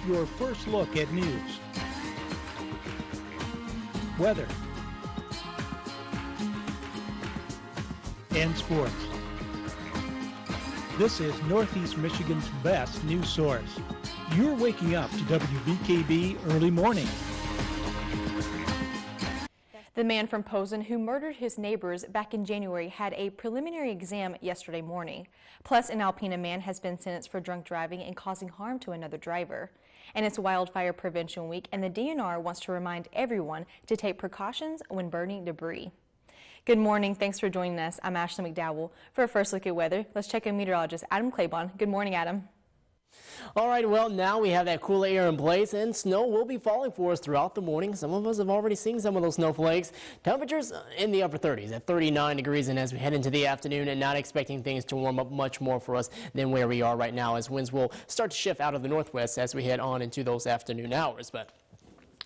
your first look at news, weather, and sports. This is Northeast Michigan's best news source. You're waking up to WBKB Early Morning. The man from Posen who murdered his neighbors back in January had a preliminary exam yesterday morning. Plus, an Alpena man has been sentenced for drunk driving and causing harm to another driver. And it's Wildfire Prevention Week, and the DNR wants to remind everyone to take precautions when burning debris. Good morning. Thanks for joining us. I'm Ashley McDowell. For a first look at weather, let's check in meteorologist Adam Claiborne. Good morning, Adam. All right, well, now we have that cool air in place, and snow will be falling for us throughout the morning. Some of us have already seen some of those snowflakes. Temperatures in the upper 30s at 39 degrees, and as we head into the afternoon, and not expecting things to warm up much more for us than where we are right now, as winds will start to shift out of the northwest as we head on into those afternoon hours. But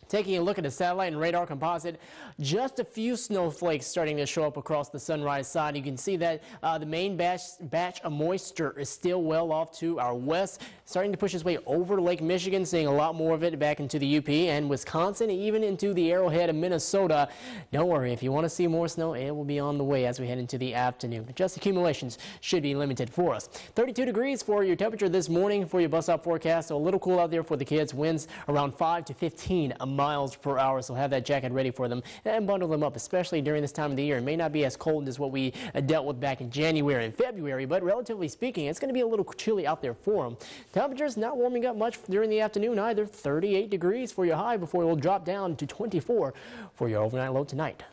taking a look at the satellite and radar composite, just a few snowflakes starting to show up across the sunrise side. You can see that the main batch of moisture is still well off to our west, starting to push its way over Lake Michigan, seeing a lot more of it back into the UP and Wisconsin, even into the Arrowhead of Minnesota. Don't worry, if you want to see more snow, it will be on the way as we head into the afternoon. Just accumulations should be limited for us. 32 degrees for your temperature this morning for your bus stop forecast, so a little cool out there for the kids. Winds around 5 to 15 miles per hour, so have that jacket ready for them and bundle them up, especially during this time of the year. It may not be as cold as what we dealt with back in January and February, but relatively speaking, it's going to be a little chilly out there for them. Temperatures not warming up much during the afternoon either. 38 degrees for your high before it will drop down to 24 for your overnight low tonight.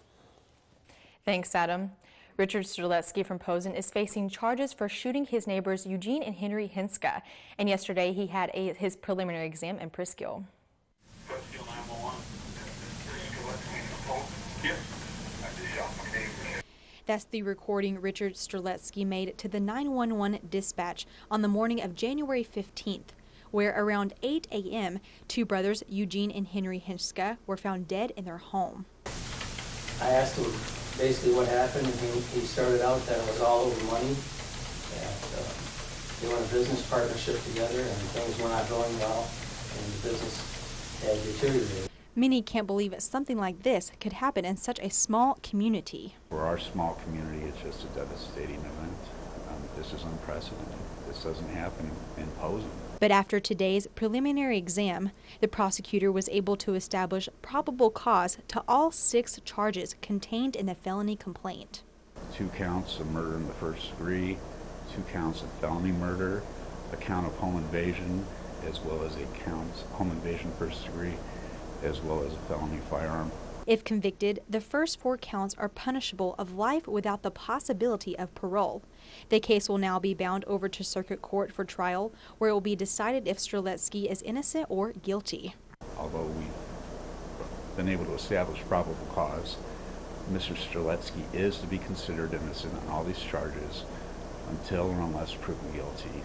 Thanks, Adam. Richard Streletsky from Posen is facing charges for shooting his neighbors Eugene and Henry Hinska, and yesterday he had his preliminary exam in Priskill. That's the recording Richard Streletsky made to the 911 dispatch on the morning of January 15th, where around 8 a.m., two brothers, Eugene and Henry Hinska, were found dead in their home. I asked him basically what happened, and he started out that it was all over money, that they were in a business partnership together, and things were not going well, and the business had deteriorated. Many can't believe something like this could happen in such a small community. For our small community, it's just a devastating event. This is unprecedented. This doesn't happen in Posen. But after today's preliminary exam, the prosecutor was able to establish probable cause to all 6 charges contained in the felony complaint. 2 counts of murder in the first degree, 2 counts of felony murder, a count of home invasion, as well as a count of home invasion first degree, as well as a felony firearm. If convicted, the first 4 counts are punishable of life without the possibility of parole. The case will now be bound over to circuit court for trial, where it will be decided if Streletsky is innocent or guilty. Although we've been able to establish probable cause, Mr. Streletsky is to be considered innocent on all these charges until or unless proven guilty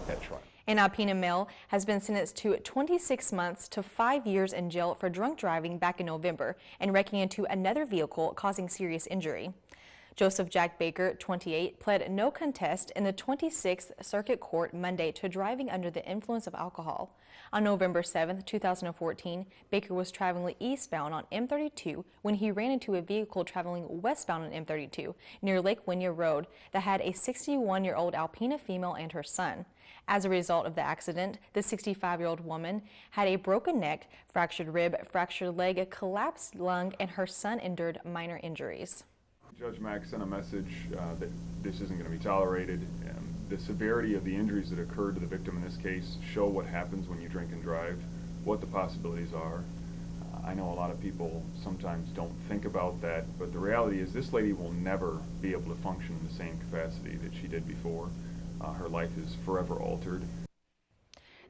at trial. An Alpena male has been sentenced to 26 months to 5 years in jail for drunk driving back in November and wrecking into another vehicle, causing serious injury. Joseph Jack Baker, 28, pled no contest in the 26th Circuit Court Monday to driving under the influence of alcohol. On November 7, 2014, Baker was traveling eastbound on M32 when he ran into a vehicle traveling westbound on M32 near Lake Wynia Road that had a 61-year-old Alpena female and her son. As a result of the accident, the 65-year-old woman had a broken neck, fractured rib, fractured leg, a collapsed lung, and her son endured minor injuries. Judge Mack sent a message that this isn't going to be tolerated. The severity of the injuries that occurred to the victim in this case show what happens when you drink and drive, what the possibilities are. I know a lot of people sometimes don't think about that, but the reality is this lady will never be able to function in the same capacity that she did before. Her life is forever altered.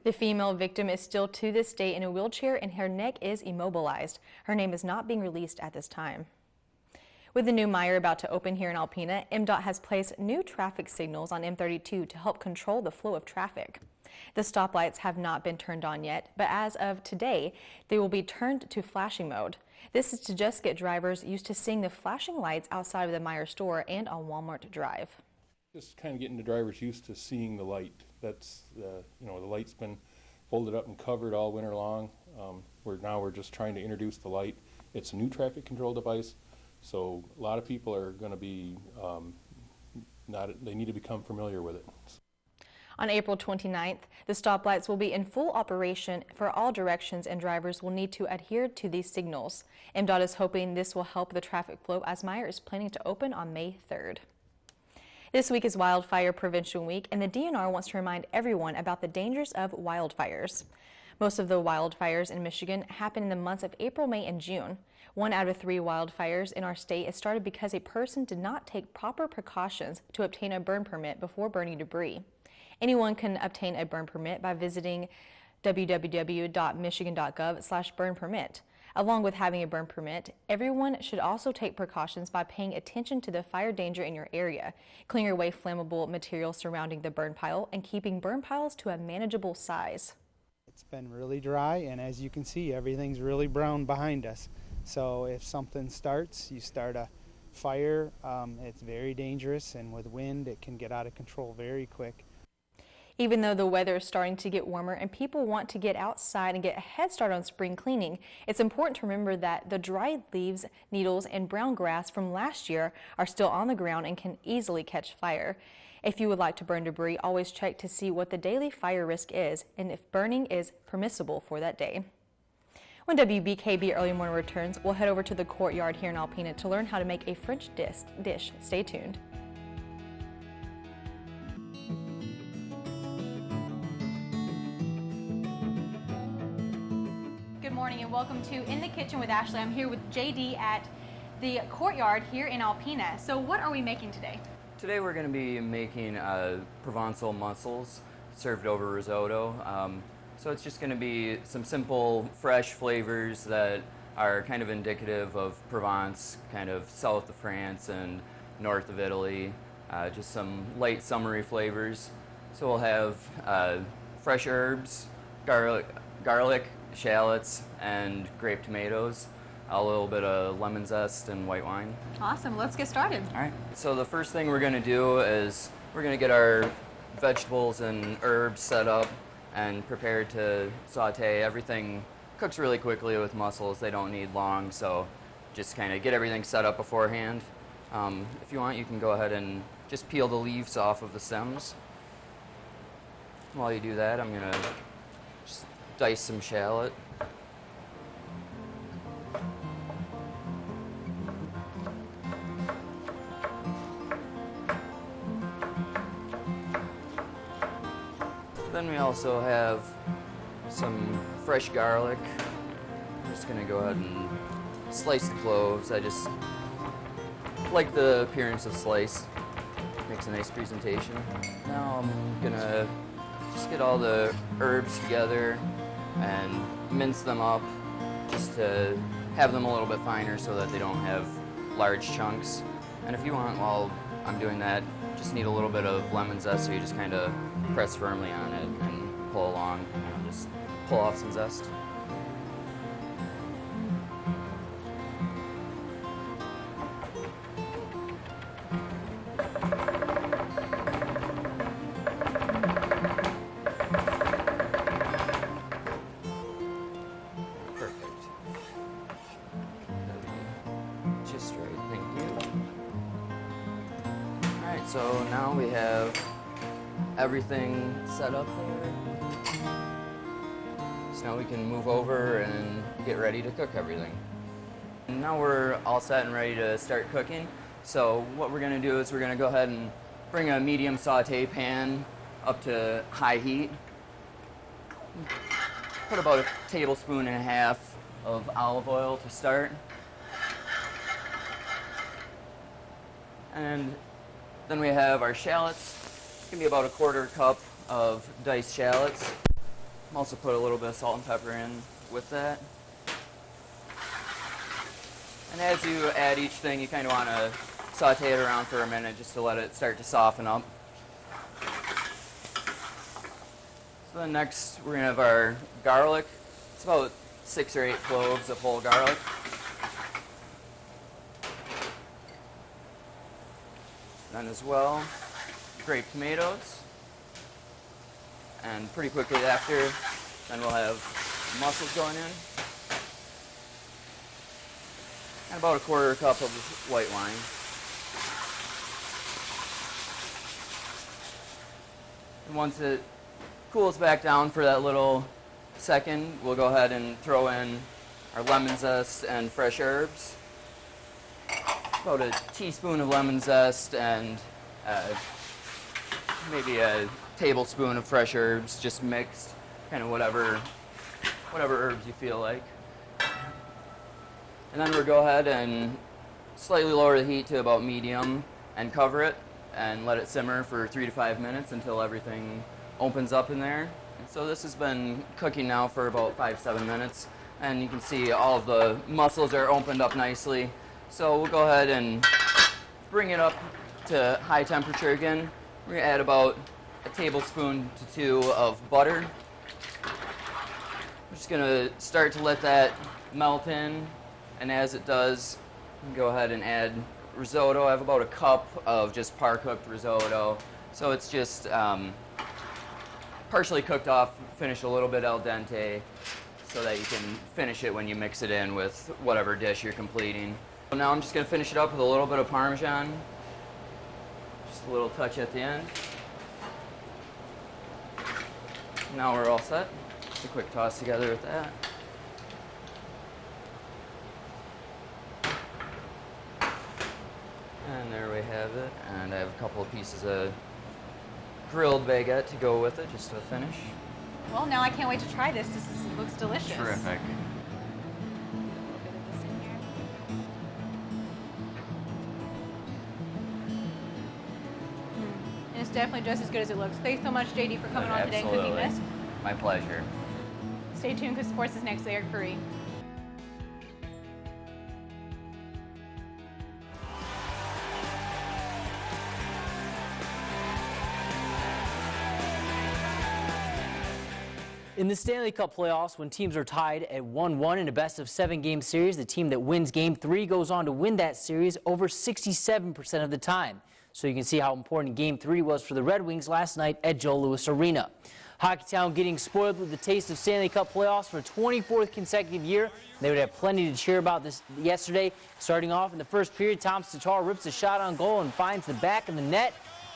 The female victim is still to this day in a wheelchair and her neck is immobilized. Her name is not being released at this time. With the new mire about to open here in Alpena, MDOT has placed new traffic signals on M32 to help control the flow of traffic. The stoplights have not been turned on yet, but as of today, they will be turned to flashing mode. This is to just get drivers used to seeing the flashing lights outside of the Meijer store and on Walmart Drive. Just kind of getting the drivers used to seeing the light. That's the light's been folded up and covered all winter long. We're just trying to introduce the light. It's a new traffic control device, so a lot of people are going to be they need to become familiar with it. On April 29th, the stoplights will be in full operation for all directions, and drivers will need to adhere to these signals. MDOT is hoping this will help the traffic flow, as Meyer is planning to open on May 3rd. This week is Wildfire Prevention Week, and the DNR wants to remind everyone about the dangers of wildfires. Most of the wildfires in Michigan happen in the months of April, May, and June. 1 out of 3 wildfires in our state is started because a person did not take proper precautions to obtain a burn permit before burning debris. Anyone can obtain a burn permit by visiting www.michigan.gov/burn permit. Along with having a burn permit, everyone should also take precautions by paying attention to the fire danger in your area, clearing away flammable materials surrounding the burn pile, and keeping burn piles to a manageable size. It's been really dry, and as you can see, everything's really brown behind us. So if something starts, you start a fire, it's very dangerous, and with wind, it can get out of control very quick. Even though the weather is starting to get warmer and people want to get outside and get a head start on spring cleaning, it's important to remember that the dried leaves, needles, and brown grass from last year are still on the ground and can easily catch fire. If you would like to burn debris, always check to see what the daily fire risk is and if burning is permissible for that day. When WBKB Early Morning returns, we'll head over to the courtyard here in Alpena to learn how to make a French dish. Stay tuned. Good morning and welcome to In the Kitchen with Ashley. I'm here with JD at the courtyard here in Alpena. So what are we making today? Today we're going to be making Provençal mussels served over risotto. So it's just going to be some simple, fresh flavors that are kind of indicative of Provence, kind of south of France and north of Italy. Just some light summery flavors. So we'll have fresh herbs, garlic, shallots, and grape tomatoes, a little bit of lemon zest and white wine. Awesome, let's get started. All right, so the first thing we're going to do is we're going to get our vegetables and herbs set up and prepared to saute. Everything cooks really quickly with mussels. They don't need long, so just kind of get everything set up beforehand. If you want, you can go ahead and just peel the leaves off of the stems. While you do that, I'm going to just dice some shallot. Then we also have some fresh garlic. I'm just going to go ahead and slice the cloves. I just like the appearance of slice. Makes a nice presentation. Now I'm going to just get all the herbs together and mince them up just to have them a little bit finer so that they don't have large chunks. And if you want, while I'm doing that, just need a little bit of lemon zest, so you just kind of press firmly on it and pull along, just pull off some zest. Perfect. That'll be just right, thank you. Alright, so now we have everything set up there. So now we can move over and get ready to cook everything. And now we're all set and ready to start cooking. So what we're going to do is we're going to go ahead and bring a medium saute pan up to high heat. Put about a tablespoon and a half of olive oil to start. And then we have our shallots. It's going to be about a 1/4 cup of diced shallots. I'm also put a little bit of salt and pepper in with that. And as you add each thing, you kind of want to saute it around for a minute just to let it start to soften up. So then next we're going to have our garlic. It's about 6 or 8 cloves of whole garlic. Then as well, grape tomatoes. And pretty quickly after, Then we'll have mussels going in. And about a 1/4 cup of white wine. And once it cools back down for that little second, we'll go ahead and throw in our lemon zest and fresh herbs. About a teaspoon of lemon zest and maybe a tablespoon of fresh herbs, just mixed, kind of whatever herbs you feel like. And then we'll go ahead and slightly lower the heat to about medium and cover it and let it simmer for 3 to 5 minutes until everything opens up in there. And so this has been cooking now for about 5-7 minutes, and you can see all of the mussels are opened up nicely. So we'll go ahead and bring it up to high temperature again. We're going to add about a tablespoon to 2 of butter. We're just going to start to let that melt in, and as it does, you can go ahead and add risotto. I have about a cup of just par-cooked risotto. So it's just partially cooked off, finished a little bit al dente, so that you can finish it when you mix it in with whatever dish you're completing. So now I'm just going to finish it up with a little bit of Parmesan. Just a little touch at the end. Now we're all set. Just a quick toss together with that. And there we have it. And I have a couple of pieces of grilled baguette to go with it, just to finish. Well, now I can't wait to try this. This looks delicious. Terrific. And it's definitely just as good as it looks. Thanks so much, JD, for coming on today and cooking this. My pleasure. Stay tuned because sports is next with Eric Curry. In the Stanley Cup playoffs, when teams are tied at 1-1 in a best-of-7 game series, the team that wins Game 3 goes on to win that series over 67% of the time. So you can see how important Game 3 was for the Red Wings last night at Joe Louis Arena. Hockeytown getting spoiled with the taste of Stanley Cup playoffs for a 24th consecutive year. They would have plenty to cheer about this yesterday. Starting off in the first period, Tom Tatar rips a shot on goal and finds the back of the net.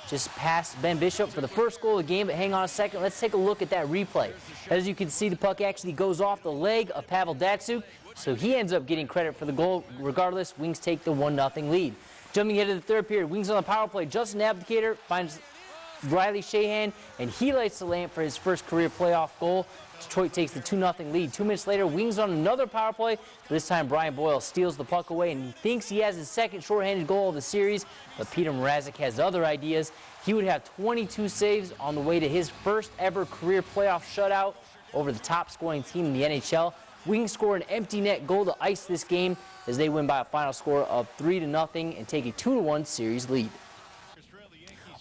Just past Ben Bishop for the first goal of the game, but hang on a second. Let's take a look at that replay. As you can see, the puck actually goes off the leg of Pavel Datsyuk, so he ends up getting credit for the goal. Regardless, Wings take the 1-0 lead. Jumping into the third period, Wings on the power play. Justin Abdicator finds Riley Shahan, and he lights the lamp for his first career playoff goal. Detroit takes the 2-0 lead. 2 minutes later, Wings on another power play. This time, Brian Boyle steals the puck away, and he thinks he has his second shorthanded goal of the series, but Peter Mrazek has other ideas. He would have 22 saves on the way to his first ever career playoff shutout over the top scoring team in the NHL. Wings score an empty net goal to ice this game as they win by a final score of 3-0 and take a 2-1 series lead.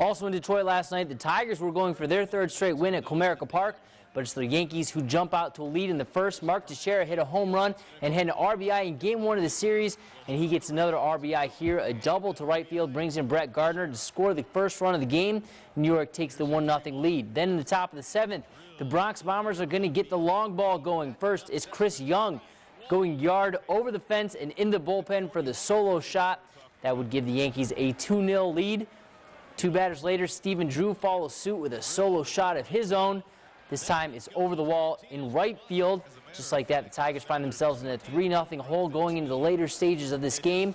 Also in Detroit last night, the Tigers were going for their third straight win at Comerica Park, but it's the Yankees who jump out to a lead in the first. Mark Teixeira hit a home run and had an RBI in Game 1 of the series, and he gets another RBI here. A double to right field brings in Brett Gardner to score the first run of the game. New York takes the 1-0 lead. Then in the top of the 7th, the Bronx Bombers are going to get the long ball going. First is Chris Young going yard over the fence and in the bullpen for the solo shot. That would give the Yankees a 2-0 lead. 2 batters later, Stephen Drew follows suit with a solo shot of his own. This time it's over the wall in right field. Just like that, the Tigers find themselves in a 3-0 hole going into the later stages of this game.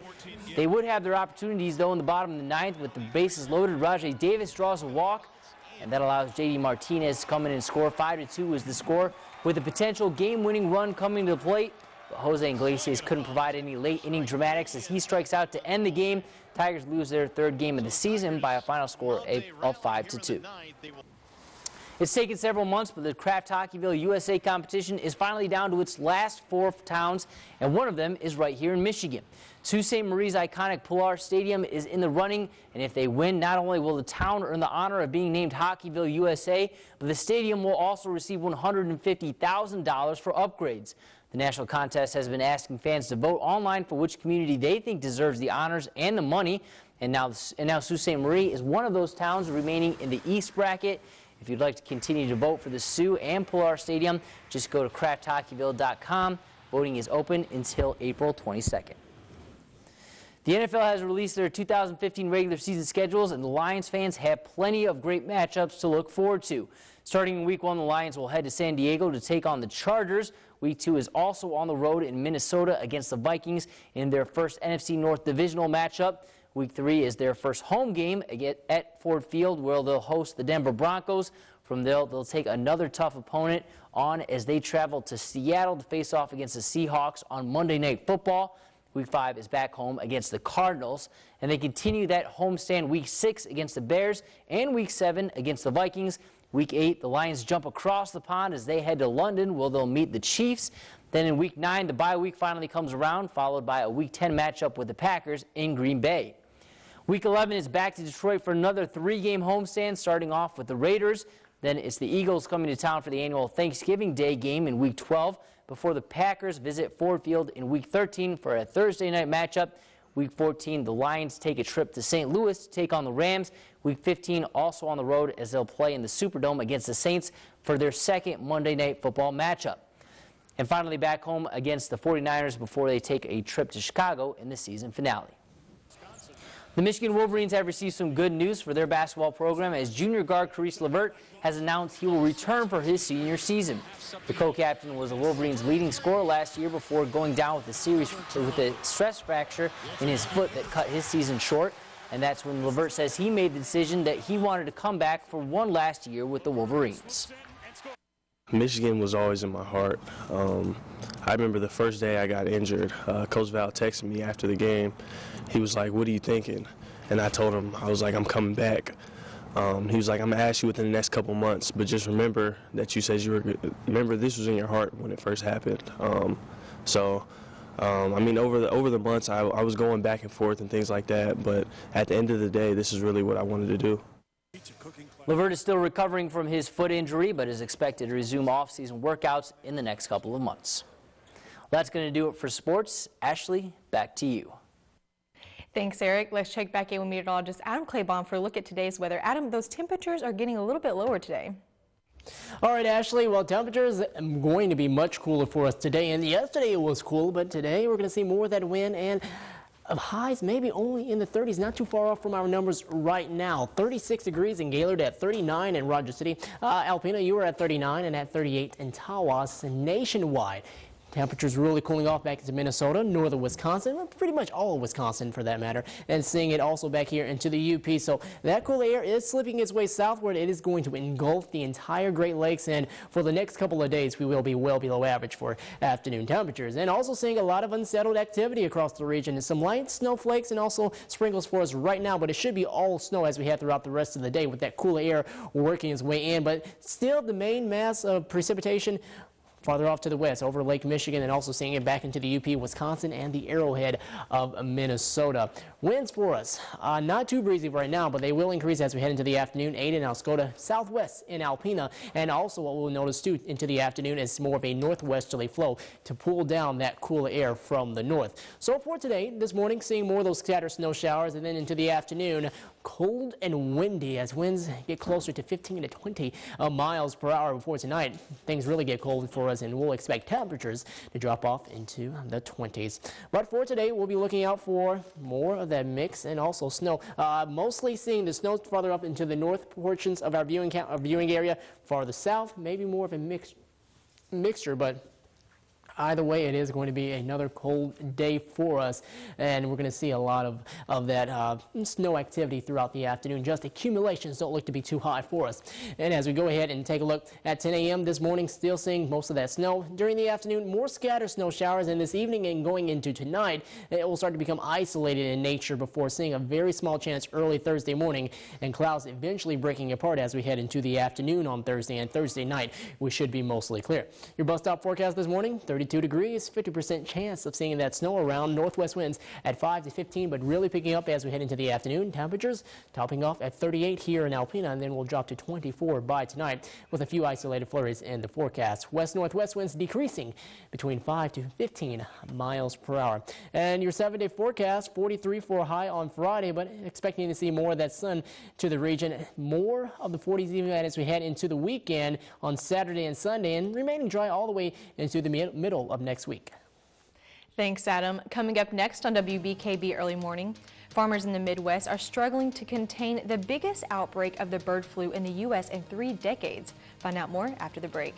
They would have their opportunities, though, in the bottom of the 9th with the bases loaded. Rajay Davis draws a walk, and that allows J.D. Martinez to come in and score. 5-2 is the score, with a potential game-winning run coming to the plate. But Jose Iglesias couldn't provide any late-inning dramatics as he strikes out to end the game. Tigers lose their third game of the season by a final score of 5-2. It's taken several months, but the Kraft Hockeyville USA competition is finally down to its last 4 towns, and one of them is right here in Michigan. Sault Ste. Marie's iconic Pilar Stadium is in the running, and if they win, not only will the town earn the honor of being named Hockeyville USA, but the stadium will also receive $150,000 for upgrades. The national contest has been asking fans to vote online for which community they think deserves the honors and the money, and now Sault Ste. Marie is one of those towns remaining in the East bracket. If you'd like to continue to vote for the Sioux and Pilar Stadium, just go to crafthockeyville.com. Voting is open until April 22nd. The NFL has released their 2015 regular season schedules, and the Lions fans have plenty of great matchups to look forward to. Starting in Week 1, the Lions will head to San Diego to take on the Chargers. Week 2 is also on the road in Minnesota against the Vikings in their first NFC North divisional matchup. Week 3 is their first home game at Ford Field, where they'll host the Denver Broncos. From there, they'll take another tough opponent on as they travel to Seattle to face off against the Seahawks on Monday Night Football. Week 5 is back home against the Cardinals, and they continue that homestand Week 6 against the Bears and Week 7 against the Vikings. Week 8, the Lions jump across the pond as they head to London, where they'll meet the Chiefs. Then in Week 9, the bye week finally comes around, followed by a Week 10 matchup with the Packers in Green Bay. Week 11 is back to Detroit for another 3-game homestand, starting off with the Raiders. Then it's the Eagles coming to town for the annual Thanksgiving Day game in Week 12, before the Packers visit Ford Field in Week 13 for a Thursday night matchup. Week 14, the Lions take a trip to St. Louis to take on the Rams. Week 15, also on the road as they'll play in the Superdome against the Saints for their second Monday Night Football matchup. And finally back home against the 49ers before they take a trip to Chicago in the season finale. The Michigan Wolverines have received some good news for their basketball program as junior guard Caris LeVert has announced he will return for his senior season. The co-captain was the Wolverines' leading scorer last year before going down with a stress fracture in his foot that cut his season short. And that's when LeVert says he made the decision that he wanted to come back for one last year with the Wolverines. Michigan was always in my heart. I remember the first day I got injured, Coach Val texted me after the game. He was like, "What are you thinking?" And I told him, I was like, "I'm coming back." He was like, "I'm going to ask you within the next couple months, but just remember that you said remember this was in your heart when it first happened." I mean, over the months, I was going back and forth and things like that, but at the end of the day, this is really what I wanted to do. LeVert is still recovering from his foot injury, but is expected to resume off-season workouts in the next couple of months. That's going to do it for sports. Ashley, back to you. Thanks, Eric. Let's check back in with meteorologist Adam Claiborne for a look at today's weather. Adam, those temperatures are getting a little bit lower today. All right, Ashley, well, temperatures are going to be much cooler for us today. And yesterday it was cool, but today we're going to see more of that wind and highs maybe only in the 30s, not too far off from our numbers right now. 36 degrees in Gaylord, at 39 in Rogers City. Alpena, you were at 39 and at 38 in Tawas. Nationwide, temperatures really cooling off back into Minnesota, northern Wisconsin, pretty much all of Wisconsin for that matter, and seeing it also back here into the UP. So that cool air is slipping its way southward. It is going to engulf the entire Great Lakes, and for the next couple of days we will be well below average for afternoon temperatures. And also seeing a lot of unsettled activity across the region, and some light snowflakes and also sprinkles for us right now, but it should be all snow as we head throughout the rest of the day with that cool air working its way in. But still, the main mass of precipitation farther off to the west over Lake Michigan, and also seeing it back into the UP, Wisconsin, and the Arrowhead of Minnesota. Winds for us, not too breezy right now, but they will increase as we head into the afternoon. 8 in Alscota, southwest in Alpena, and also what we'll notice too into the afternoon is more of a northwesterly flow to pull down that cool air from the north. So for today, this morning, seeing more of those scattered snow showers, and then into the afternoon, cold and windy as winds get closer to 15 to 20 miles per hour before tonight. Things really get cold for us, and we'll expect temperatures to drop off into the 20s. But for today, we'll be looking out for more of that mix and also snow. Mostly seeing the snow farther up into the north portions of our viewing area. Farther south, maybe more of a mixture, but either way, it is going to be another cold day for us, and we're going to see a lot of that snow activity throughout the afternoon. Just accumulations don't look to be too high for us. And as we go ahead and take a look at 10 a.m. this morning, still seeing most of that snow. During the afternoon, more scattered snow showers, and this evening and going into tonight, it will start to become isolated in nature before seeing a very small chance early Thursday morning, and clouds eventually breaking apart as we head into the afternoon on Thursday, and Thursday night we should be mostly clear. Your bus stop forecast this morning, 30 32 degrees, 50% chance of seeing that snow around. Northwest winds at 5 to 15, but really picking up as we head into the afternoon. Temperatures topping off at 38 here in Alpena, and then we'll drop to 24 by tonight with a few isolated flurries in the forecast. West-northwest winds decreasing between 5 to 15 miles per hour. And your 7-day forecast, 43 for a high on Friday, but expecting to see more of that sun to the region. More of the 40s even as we head into the weekend on Saturday and Sunday, and remaining dry all the way into the middle of next week. Thanks, Adam. Coming up next on WBKB Early Morning, farmers in the Midwest are struggling to contain the biggest outbreak of the bird flu in the U.S. in 3 decades. Find out more after the break.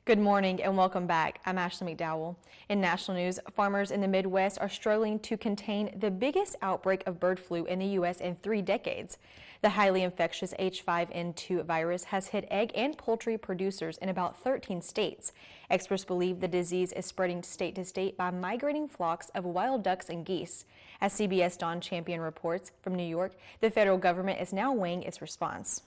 Good morning and welcome back. I'm Ashley McDowell. In national news, farmers in the Midwest are struggling to contain the biggest outbreak of bird flu in the U.S. in 3 decades. The highly infectious H5N2 virus has hit egg and poultry producers in about 13 states. Experts believe the disease is spreading state to state by migrating flocks of wild ducks and geese. As CBS Don Champion reports from New York, the federal government is now weighing its response.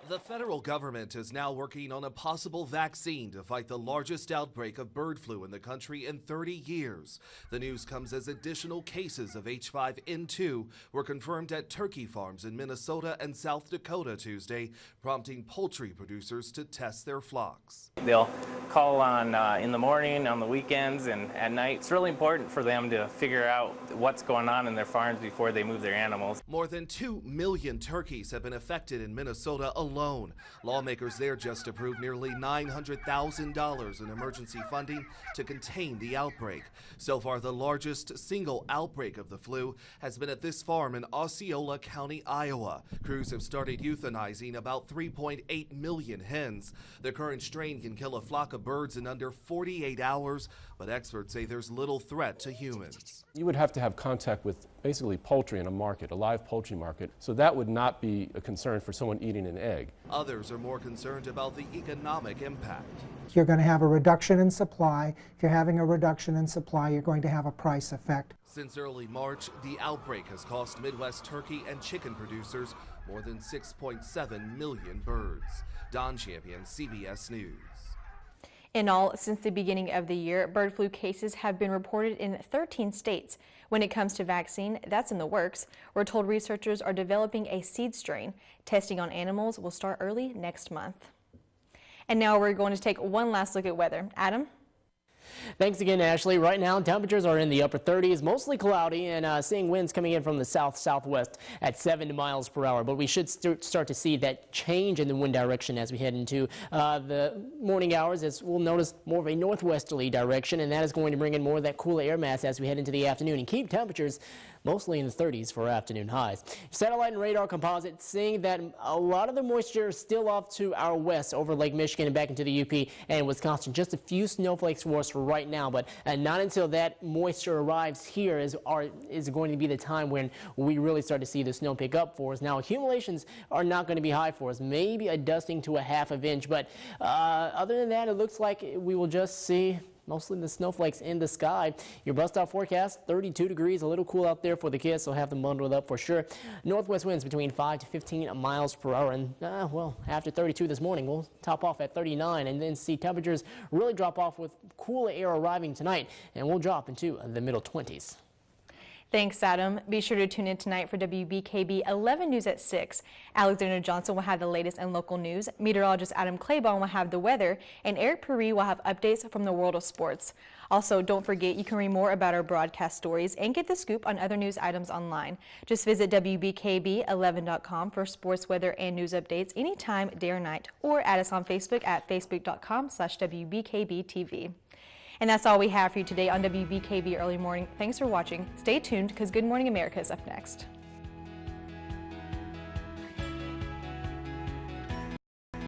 The federal government is now working on a possible vaccine to fight the largest outbreak of bird flu in the country in 30 years. The news comes as additional cases of H5N2 were confirmed at turkey farms in Minnesota and South Dakota Tuesday, prompting poultry producers to test their flocks. They'll call on in the morning, on the weekends, and at night. It's really important for them to figure out what's going on in their farms before they move their animals. More than 2 million turkeys have been affected in Minnesota alone. Lawmakers there just approved nearly $900,000 in emergency funding to contain the outbreak. So far, the largest single outbreak of the flu has been at this farm in Osceola County, Iowa. Crews have started euthanizing about 3.8 million hens. The current strain can kill a flock of birds in under 48 hours, but experts say there's little threat to humans. You would have to have contact with basically poultry in a market, a live poultry market, so that would not be a concern for someone eating an egg. Others are more concerned about the economic impact. You're going to have a reduction in supply. If you're having a reduction in supply, you're going to have a price effect. Since early March, the outbreak has cost Midwest turkey and chicken producers more than 6.7 million birds. Don Champion, CBS News. In all, since the beginning of the year, bird flu cases have been reported in 13 states. When it comes to vaccine, that's in the works. We're told researchers are developing a seed strain. Testing on animals will start early next month. And now we're going to take one last look at weather. Adam? Thanks again, Ashley. Right now, temperatures are in the upper 30s, mostly cloudy, and seeing winds coming in from the south-southwest at 7 miles per hour. But we should start to see that change in the wind direction as we head into the morning hours, as we'll notice more of a northwesterly direction, and that is going to bring in more of that cooler air mass as we head into the afternoon and keep temperatures mostly in the 30s for afternoon highs. Satellite and radar composite seeing that a lot of the moisture is still off to our west over Lake Michigan and back into the UP and Wisconsin. Just a few snowflakes for us for right now, but not until that moisture arrives here is going to be the time when we really start to see the snow pick up for us. Now, accumulations are not going to be high for us, maybe a dusting to a ½ of inch, but other than that, it looks like we will just see mostly the snowflakes in the sky. Your bus stop forecast, 32 degrees, a little cool out there for the kids, so have them bundled up for sure. Northwest winds between 5 to 15 miles per hour, and well, after 32 this morning, we'll top off at 39 and then see temperatures really drop off with cooler air arriving tonight, and we'll drop into the middle 20s. Thanks, Adam. Be sure to tune in tonight for WBKB 11 News at 6. Alexander Johnson will have the latest in local news. Meteorologist Adam Claiborne will have the weather, and Eric Perry will have updates from the world of sports. Also, don't forget you can read more about our broadcast stories and get the scoop on other news items online. Just visit WBKB11.com for sports, weather, and news updates anytime, day or night, or add us on Facebook at facebook.com/WBKBTV. And that's all we have for you today on WBKB Early Morning. Thanks for watching. Stay tuned because Good Morning America is up next.